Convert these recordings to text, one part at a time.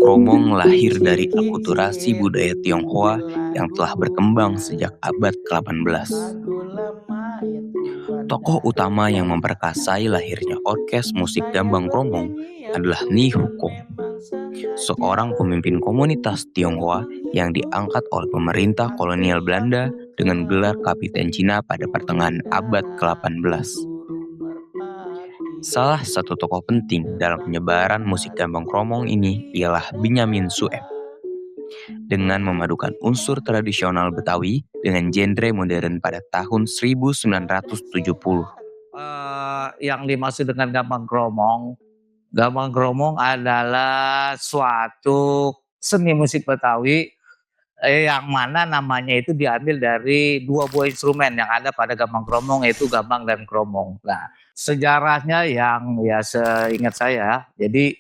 Kromong lahir dari akulturasi Dicicil, budaya Tionghoa yang telah berkembang dilagukan. sejak abad ke-18. Lagu lama itu Tokoh utama yang bandara. memperkasai lahirnya orkes musik Saya Gambang Kromong bernyanyi adalah itu Ni Huko, memang sengaja seorang pemimpin komunitas untuk Tionghoa yang diangkat menghibur oleh pemerintah kolonial hati Belanda aku dengan gelar tahu. Kapiten Cina pada Burung pertengahan abad dara ke-18. burung merpati Salah satu tokoh penting dalam terbang penyebaran musik kemari Gambang Kromong ini pergi ke ialah Benyamin Sueb. negara Dengan memadukan unsur menghentikan tradisional Betawi dengan genre modern pada tahun pada 1970. sehat. Yang dimaksud dengan Gambang Kromong adalah suatu seni musik Betawi yang mana namanya itu diambil dari dua buah instrumen yang ada pada Gambang Kromong, yaitu gambang dan kromong. Nah, sejarahnya yang ya seingat saya, jadi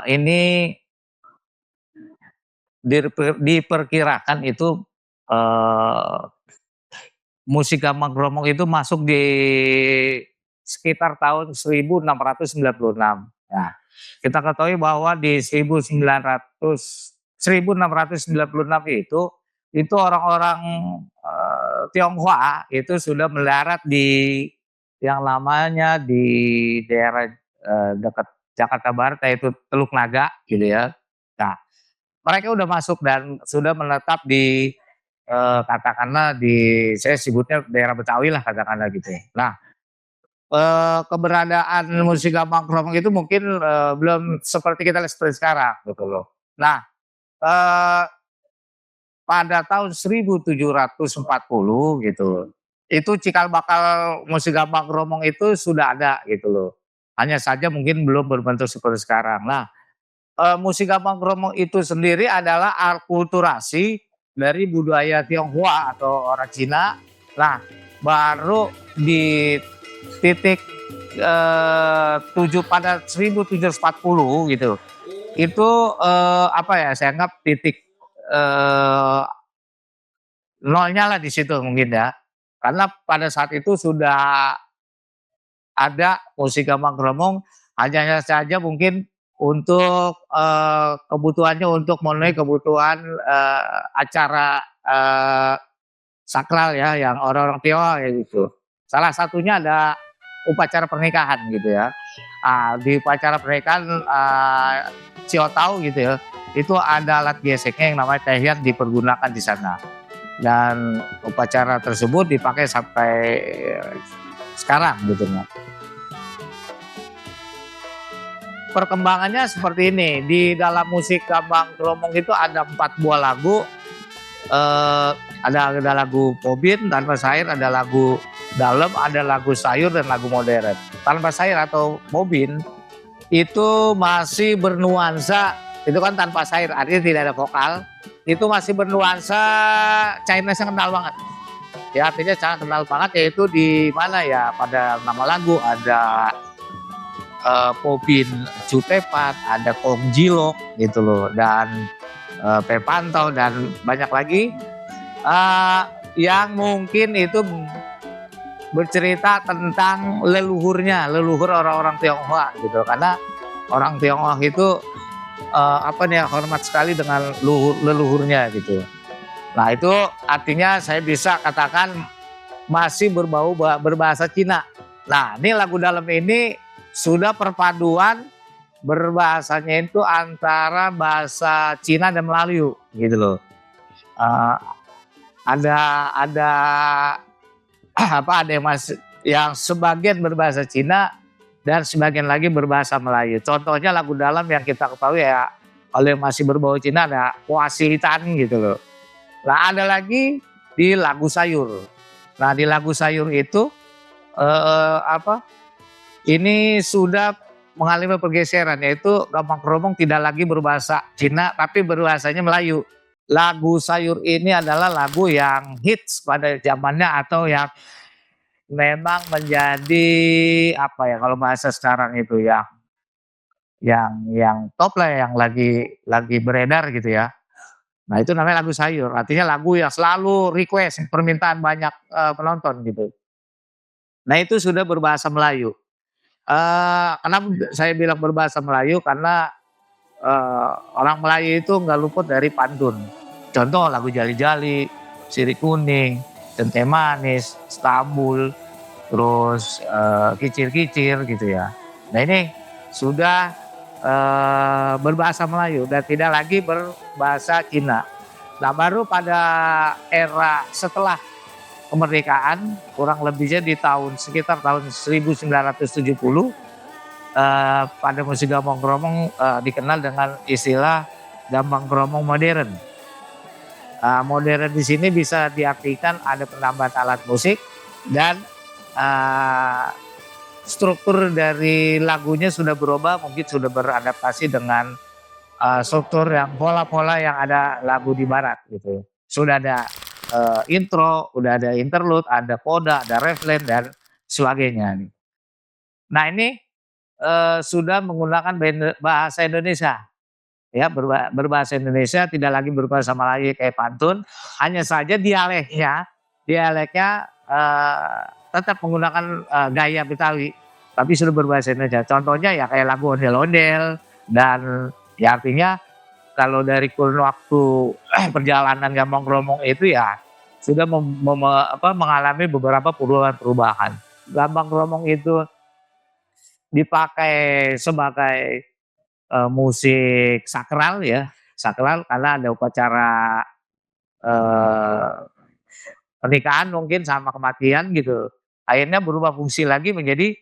ini diperkirakan itu eh, musik Gambang Kromong itu masuk di sekitar tahun 1696. Nah, kita ketahui bahwa di 1696 itu orang-orang Tionghoa itu sudah mendarat di yang namanya di daerah dekat Jakarta Barat, yaitu Teluk Naga gitu ya. Nah, mereka udah masuk dan sudah menetap di katakanlah di saya sebutnya daerah Betawi lah katakanlah gitu. Nah, keberadaan musik Gambang Kromong itu mungkin belum seperti kita lihat seperti sekarang gitu loh. Nah, eee, pada tahun 1740 gitu, itu cikal bakal musik Gambang Kromong itu sudah ada gitu loh. Hanya saja mungkin belum berbentuk seperti sekarang. Nah, musik Gambang Kromong itu sendiri adalah akulturasi dari budaya Tionghoa atau orang Cina. Nah, baru di titik 1740 gitu. Itu apa ya? Saya anggap titik eh, nolnya lah di situ mungkin ya. Karena pada saat itu sudah ada musik Gambang Kromong, hanya saja mungkin untuk kebutuhannya untuk memenuhi kebutuhan acara sakral ya yang orang-orang Tionghoa ya gitu. Salah satunya ada upacara pernikahan gitu ya. Di upacara pernikahan Ciotau gitu ya, itu ada alat geseknya yang namanya tehian dipergunakan di sana. Dan upacara tersebut dipakai sampai sekarang gitu. Perkembangannya seperti ini, di dalam musik Gambang Kromong itu ada 4 buah lagu, ada lagu Pobin, Tanpa Sair, ada lagu Dalem, ada lagu Sayur, dan lagu Modern. Tanpa Sair atau Pobin itu masih bernuansa, itu kan tanpa sair, artinya tidak ada vokal, itu masih bernuansa Chinese yang kental banget. Ya artinya sangat kental banget, yaitu di mana ya, pada nama lagu ada Popin Cutepat, ada Kong Jilok gitu loh, dan Pepantau dan banyak lagi yang mungkin itu bercerita tentang leluhur orang-orang Tionghoa gitu. Karena orang Tionghoa itu hormat sekali dengan leluhurnya gitu. Nah, itu artinya saya bisa katakan masih berbahasa Cina. Nah, ini lagu dalam ini sudah perpaduan berbahasanya itu antara bahasa Cina dan Melayu gitu loh. Uh, ada ada yang sebagian berbahasa Cina dan sebagian lagi berbahasa Melayu. Contohnya lagu dalam yang kita ketahui ya, kalau yang masih berbau Cina ada Kuasilitan gitu loh. Nah, ada lagi di lagu Sayur. Nah, di lagu Sayur itu ini sudah mengalami pergeseran, yaitu Gambang Kromong tidak lagi berbahasa Cina tapi berbahasanya Melayu. Lagu Sayur ini adalah lagu yang hits pada zamannya, atau yang memang menjadi apa ya, kalau bahasa sekarang itu ya, yang top lah, yang lagi beredar gitu ya. Nah, itu namanya lagu Sayur, artinya lagu yang selalu request permintaan banyak penonton gitu. Nah, itu sudah berbahasa Melayu. Kenapa saya bilang berbahasa Melayu, karena orang Melayu itu nggak luput dari pantun. Contoh lagu Jali-Jali, Sirih Kuning, Centai Manis, Istanbul, terus Kicir-Kicir gitu ya. Nah ini sudah berbahasa Melayu dan tidak lagi berbahasa Cina. Nah baru pada era setelah kemerdekaan, kurang lebihnya di sekitar tahun 1970, pada musik gambang kromong dikenal dengan istilah gambang kromong modern. Modern di sini bisa diartikan ada penambahan alat musik dan struktur dari lagunya sudah berubah, mungkin sudah beradaptasi dengan struktur yang pola-pola yang ada lagu di barat gitu. Sudah ada intro, udah ada interlude, ada coda, ada refrain dan sebagainya nih. Nah ini sudah menggunakan bahasa Indonesia, ya berbahasa Indonesia, tidak lagi berbahasa Melayu kayak pantun, hanya saja dialeknya tetap menggunakan gaya Betawi, tapi sudah berbahasa Indonesia. Contohnya ya kayak lagu ondel-ondel dan ya artinya kalau dari kurun waktu perjalanan gambang kromong itu ya sudah mengalami beberapa perubahan. Gambang kromong itu dipakai sebagai musik sakral ya, sakral karena ada upacara pernikahan mungkin sama kematian gitu. Akhirnya berubah fungsi lagi menjadi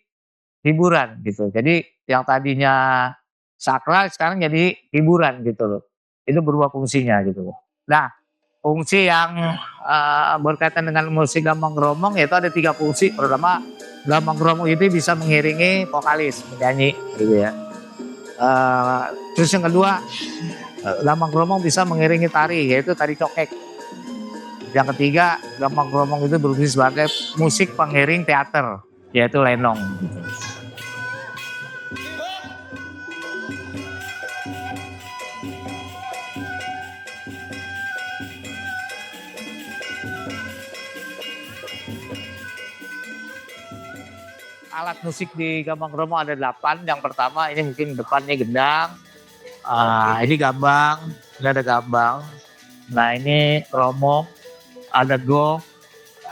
hiburan gitu. Jadi yang tadinya sakral sekarang jadi hiburan gitu loh. Itu berubah fungsinya gitu. Nah, fungsi yang berkaitan dengan musik gambang kromong yaitu ada 3 fungsi. Pertama, gambang kromong itu bisa mengiringi vokalis, menyanyi gitu ya. Terus yang kedua, gambang kromong bisa mengiringi tari, yaitu tari cokek. Yang ketiga, gambang kromong itu berfungsi sebagai musik pengiring teater, yaitu lenong. Alat musik di gambang kromong ada 8. Yang pertama ini mungkin depannya gendang, ini gambang, ini ada gambang. Nah ini kromong, ada gong,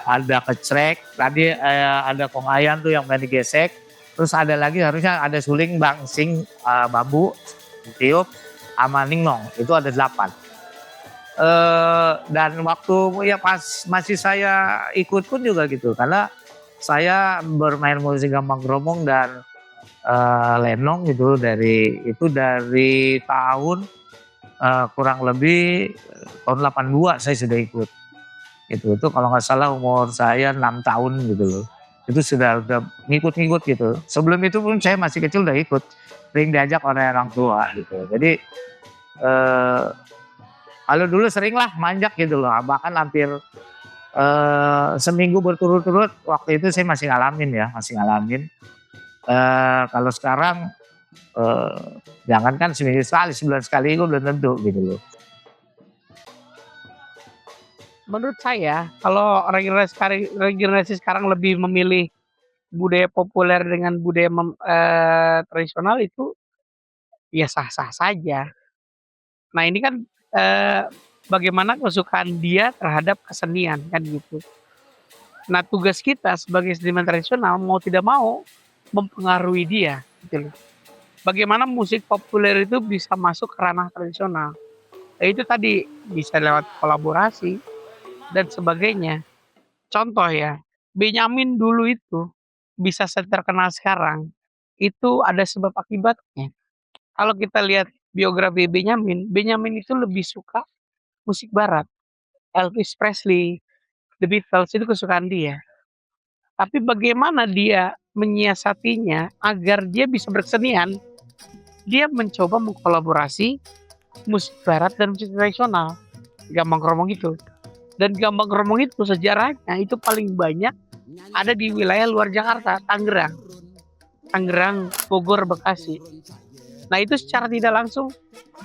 ada kecrek, tadi ada konghayan tuh yang main digesek. Terus ada lagi harusnya ada suling, bangsing, bambu, tiup, sama ningnong, itu ada 8. Dan waktu ya pas masih saya ikut pun juga gitu, karena saya bermain musik gambang kromong dan lenong gitu dari tahun kurang lebih tahun 82 saya sudah ikut. Itu kalau nggak salah umur saya 6 tahun gitu loh. Itu sudah ngikut-ngikut gitu. Sebelum itu pun saya masih kecil udah ikut, sering diajak oleh orang tua gitu. Jadi kalau dulu sering lah manjak gitu loh, bahkan hampir seminggu berturut-turut. Waktu itu saya masih ngalamin. Kalau sekarang jangankan seminggu sekali, sebulan sekali itu belum tentu gitu loh. Menurut saya kalau generasi sekarang lebih memilih budaya populer dengan budaya tradisional itu ya sah-sah saja. Nah ini kan bagaimana kesukaan dia terhadap kesenian kan gitu. Nah tugas kita sebagai seniman tradisional mau tidak mau mempengaruhi dia gitu loh. Bagaimana musik populer itu bisa masuk ke ranah tradisional. Itu tadi bisa lewat kolaborasi dan sebagainya. Contoh ya, Benyamin dulu itu bisa terkenal sekarang, itu ada sebab akibatnya. Kalau kita lihat biografi Benyamin itu lebih suka musik barat. Elvis Presley, The Beatles itu kesukaan dia. Tapi bagaimana dia menyiasatinya agar dia bisa berkesenian, dia mencoba mengkolaborasi musik barat dan musik tradisional. Gambang kromong itu. Dan gambang kromong itu sejarahnya itu paling banyak ada di wilayah luar Jakarta, Tangerang, Bogor, Bekasi. Nah itu secara tidak langsung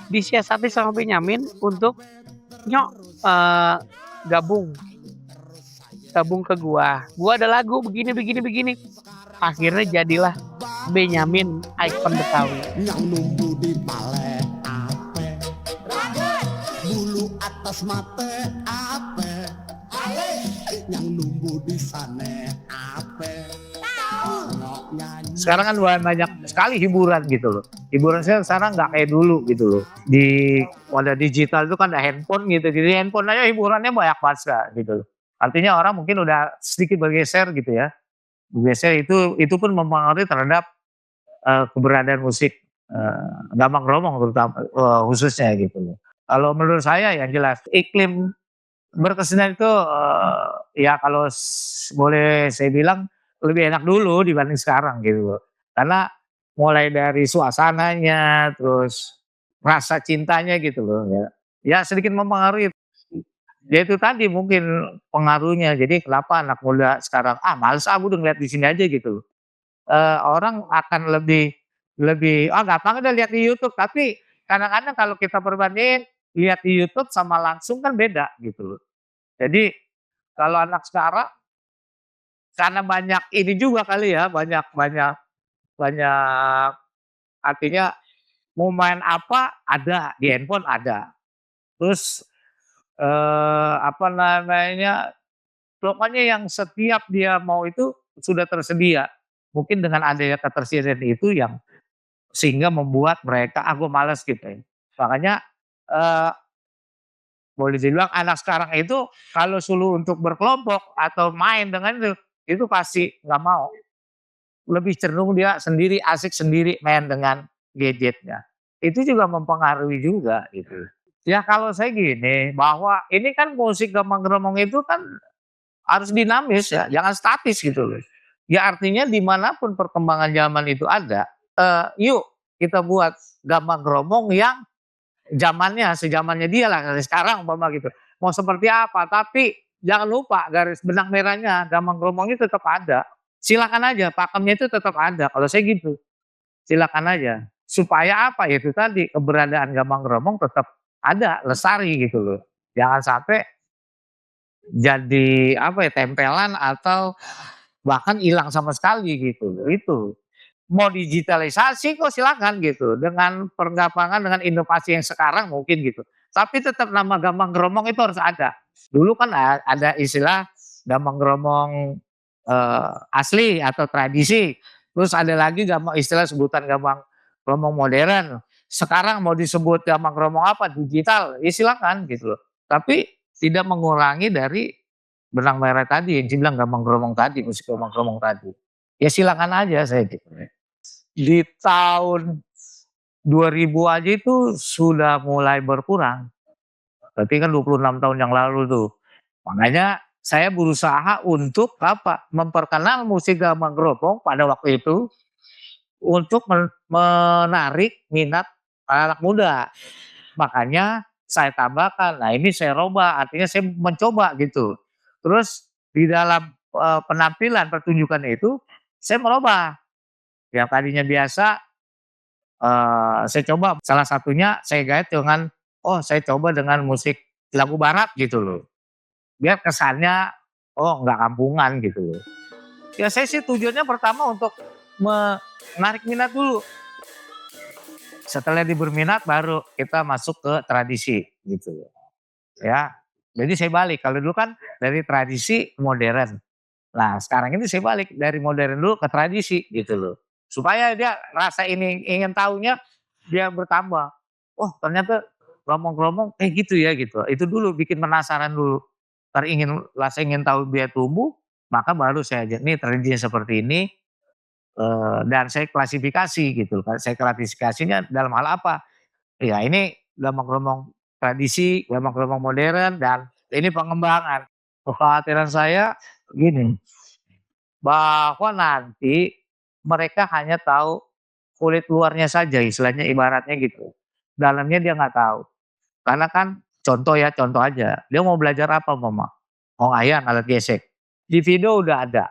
disiasati sama Benyamin untuk gabung ke gua ada lagu begini. Akhirnya jadilah Benyamin ikon Betawi. Yang numbu di balai Bos mate ape yang numbuh di sana ape ngok nyanyi. Sekarang kan banyak sekali hiburan gitu loh. Hiburan sekarang nggak kayak dulu gitu loh. Di wadah digital itu kan ada handphone gitu. Jadi handphone aja hiburannya banyak banget gitu loh. Artinya orang mungkin udah sedikit bergeser gitu ya. Bergeser itu pun mempengaruhi terhadap keberadaan musik gambang kromong terutama khususnya gitu loh. Kalau menurut saya yang jelas iklim berkesenian itu ya kalau boleh saya bilang lebih enak dulu dibanding sekarang gitu loh. Karena mulai dari suasananya, terus rasa cintanya gitu loh ya. Ya sedikit mempengaruhi. Ya itu tadi mungkin pengaruhnya. Jadi kenapa anak muda sekarang, males gue udah ngeliat di sini aja gitu loh. Orang akan lebih lebih, gampang udah lihat di YouTube, tapi kadang-kadang kalau kita perbandingin lihat di YouTube sama langsung kan beda gitu loh. Jadi kalau anak sekarang karena banyak ini juga kali ya, banyak banyak banyak artinya mau main apa ada, di handphone ada. Terus, apa namanya, pokoknya yang setiap dia mau itu sudah tersedia. Mungkin dengan adanya ketersediaan itu yang sehingga membuat mereka, gua males gitu ya. Makanya, eee, boleh dibilang anak sekarang itu kalau suruh untuk berkelompok atau main dengan itu pasti nggak mau. Lebih cenderung dia sendiri, asik sendiri main dengan gadgetnya. Itu juga mempengaruhi juga gitu. Ya kalau saya gini, bahwa ini kan musik gambang-kromong itu kan harus dinamis ya, jangan statis gitu loh. Ya artinya dimanapun perkembangan zaman itu ada, yuk kita buat gambang-kromong yang zamannya, sejamannya dia lah dari sekarang umpama gitu. Mau seperti apa, tapi jangan lupa garis benang merahnya gambang-kromongnya tetap ada. Silakan aja, pakemnya itu tetap ada, kalau saya gitu. Silakan aja. Supaya apa, ya itu tadi, keberadaan gambang-kromong tetap ada, lestari gitu loh. Jangan sampai jadi apa ya, tempelan atau bahkan hilang sama sekali gitu loh, itu. Mau digitalisasi kok silakan gitu, dengan pergapangan dengan inovasi yang sekarang mungkin gitu. Tapi tetap nama gambang kromong itu harus ada. Dulu kan ada istilah gambang kromong, asli atau tradisi, terus ada lagi istilah sebutan gambang kromong modern. Sekarang mau disebut gambang kromong apa, digital, ya silakan gitu loh. Tapi tidak mengurangi dari benang merah tadi yang dibilang gambang kromong tadi, musik gambang kromong tadi. Ya silakan aja saya gitu. Di tahun 2000 aja itu sudah mulai berkurang. Berarti kan 26 tahun yang lalu tuh. Makanya saya berusaha untuk apa? Memperkenal musik gambang kromong pada waktu itu untuk menarik minat anak muda. Makanya saya tambahkan, nah ini saya robah, artinya saya mencoba gitu. Terus di dalam penampilan pertunjukan itu saya merubah. Yang tadinya biasa saya coba salah satunya saya gait dengan, saya coba dengan musik lagu barat gitu loh. Biar kesannya, nggak kampungan gitu loh. Ya saya sih tujuannya pertama untuk menarik minat dulu. Setelah berminat baru kita masuk ke tradisi gitu loh. Ya, jadi saya balik, kalau dulu kan dari tradisi ke modern. Nah sekarang ini saya balik dari modern dulu ke tradisi gitu loh. Supaya dia rasa ini ingin tahunya dia bertambah. Oh ternyata kromong-kromong gitu ya gitu. Itu dulu bikin penasaran dulu. Rasa ingin tahu dia tumbuh, maka baru saya ajak nih tradisinya seperti ini, dan saya klasifikasi gitu kan. Saya klasifikasinya dalam hal apa? Ya ini kromong-kromong tradisi, kromong-kromong modern, dan ini pengembangan. Kekhawatiran saya gini, bahwa nanti mereka hanya tahu kulit luarnya saja, istilahnya ibaratnya gitu. Dalamnya dia nggak tahu. Karena kan contoh aja, dia mau belajar apa mama? Oh ayah alat gesek. Di video udah ada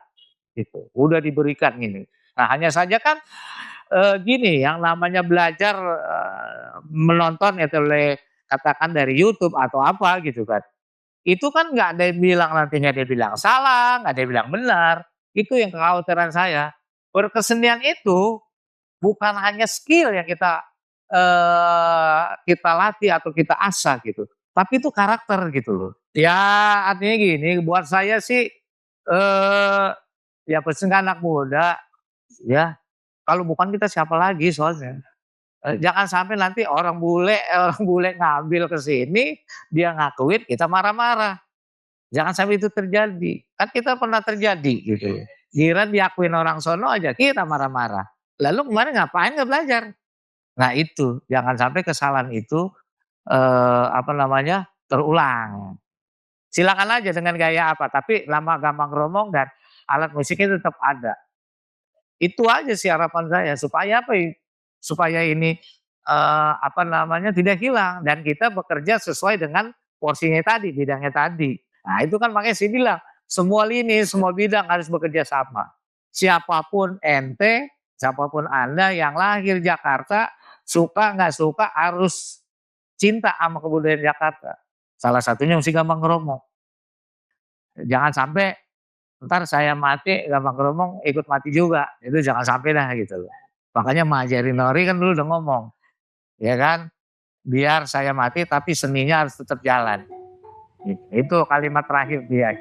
gitu, udah diberikan ini. Nah hanya saja kan gini, yang namanya belajar menonton itu katakan dari YouTube atau apa gitu kan. Itu kan nggak ada yang bilang nantinya dia bilang salah, nggak ada yang bilang benar. Itu yang kekhawatiran saya. Berkesenian itu bukan hanya skill yang kita latih atau kita asah gitu. tapi itu karakter gitu loh. Ya artinya gini, buat saya sih ya pesan ke anak muda ya, kalau bukan kita siapa lagi soalnya. Jangan sampai nanti orang bule orang bule ngambil ke sini, dia ngakuin, kita marah-marah. Jangan sampai itu terjadi. Kan kita pernah terjadi gitu. Giliran diakuin orang sono aja kita marah-marah. Lalu kemarin ngapain nggak belajar? Nah itu, jangan sampai kesalahan itu apa namanya terulang. Silakan aja dengan gaya apa, tapi lama gampang ngomong dan alat musiknya tetap ada. Itu aja sih harapan saya supaya apa ya, supaya ini apa namanya tidak hilang dan kita bekerja sesuai dengan porsinya tadi, bidangnya tadi. Nah, itu kan makanya saya bilang semua lini, semua bidang harus bekerja sama. Siapapun ente, siapapun Anda yang lahir Jakarta, suka nggak suka harus cinta sama kebudayaan Jakarta. Salah satunya mesti gampang ngeromong. Jangan sampai ntar saya mati gampang ngeromong ikut mati juga. Itu jangan sampai dah gitu loh. Makanya Majari Nori kan dulu udah ngomong. Ya kan? Biar saya mati tapi seninya harus tetap jalan. Itu kalimat terakhir dia.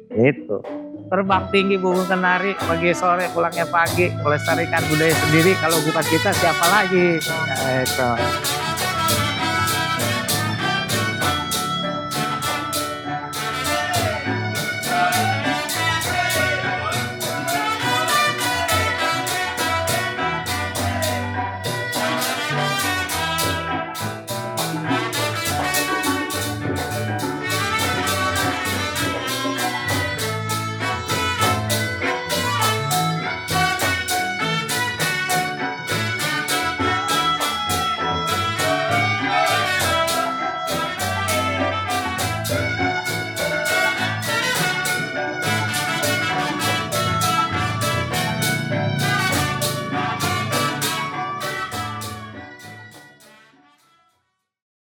Itu. Terbang tinggi burung kenari, pagi sore pulangnya pagi, melestarikan budaya sendiri, kalau bukan kita siapa lagi? Nah, itu.